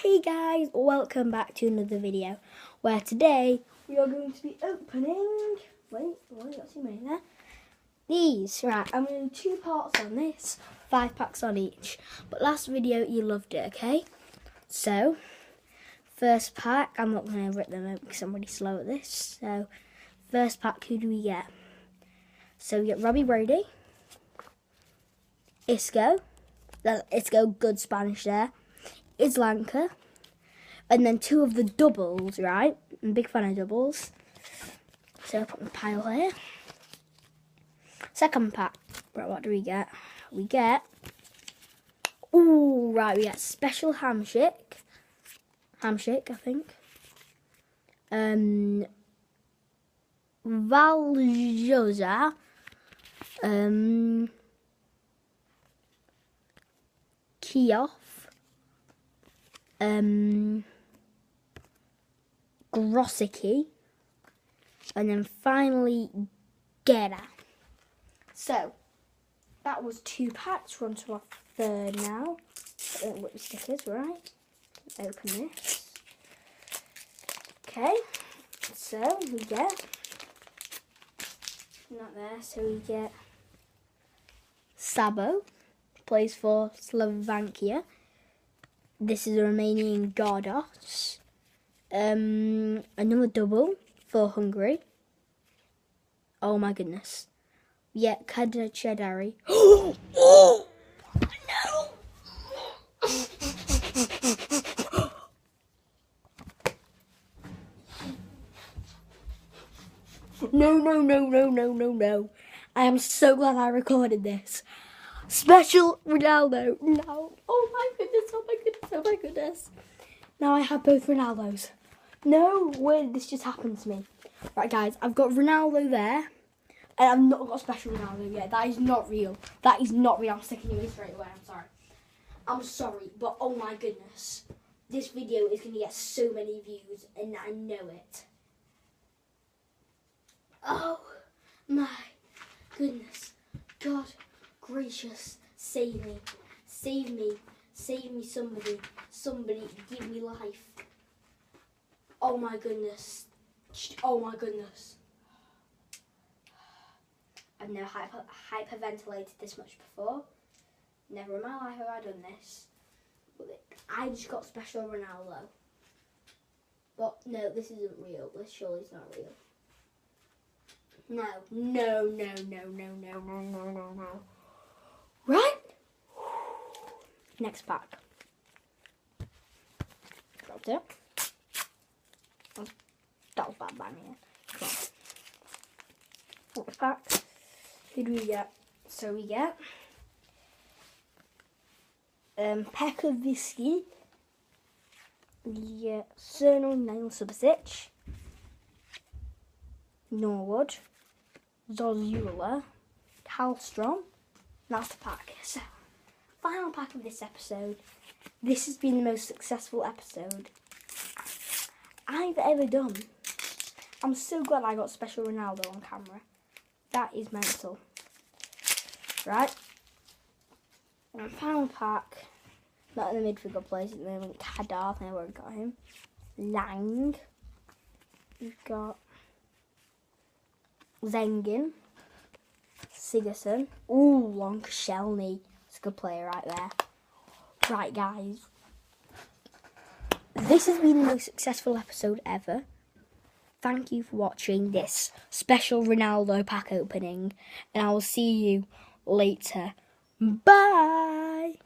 Hey guys, welcome back to another video where today we are going to be opening, what's he made there? These, right, I'm going to do 2 parts on this, 5 packs on each, but last video you loved it, okay? So, first pack, I'm not going to rip them out because I'm really slow at this, so first pack, who do we get? So we get Robbie Brody, Isco, good Spanish there, Islanka, and then 2 of the doubles, right? I'm a big fan of doubles. So I'll put the pile here. Second pack, right, what do we get? We get, we get special handshake, I think. Valjosa, Kioff, Grosicki, and then finally Gera. So that was 2 packs. We're on to our third now. Whip the stickers, right? Open this. Okay, so we get, not there, so we get Sabo, plays for Slovakia. This is a Romanian Gardos. Another double for Hungary. Oh my goodness. Yeah, Chedari. Oh no! No. I am so glad I recorded this. Special Ronaldo. No. Oh my goodness. Now I have both Ronaldos. No way this just happened to me. Right guys, I've got Ronaldo there. And I've not got special Ronaldo yet. That is not real. I'm sticking you in straight away. I'm sorry. But oh my goodness. This video is going to get so many views. And I know it. Oh my goodness. God gracious. Save me. Save me, somebody. Somebody, give me life. Oh my goodness. I've never hyperventilated this much before. Never in my life have I done this. But I just got special Ronaldo. But no, this isn't real. This surely is not real. No. Right? Next pack. Dropped it. That was bad by me. Come on. Next pack. Who do we get? So we get Pekoviski. We get Cerno Nail Subasic. Norwood. Zozula. Hallstrom. That's the pack. So, final pack of this episode. This has been the most successful episode I've ever done. I'm so glad I got special Ronaldo on camera. That is mental. Right. And final pack. Not in the midfield place at the moment. Kadar, I won't got him. Lang. We've got Zengin. Sigerson. Ooh, Lonkashelny. It's a good player right there. Right, guys. This has been the most successful episode ever. Thank you for watching this special Ronaldo pack opening. And I will see you later. Bye!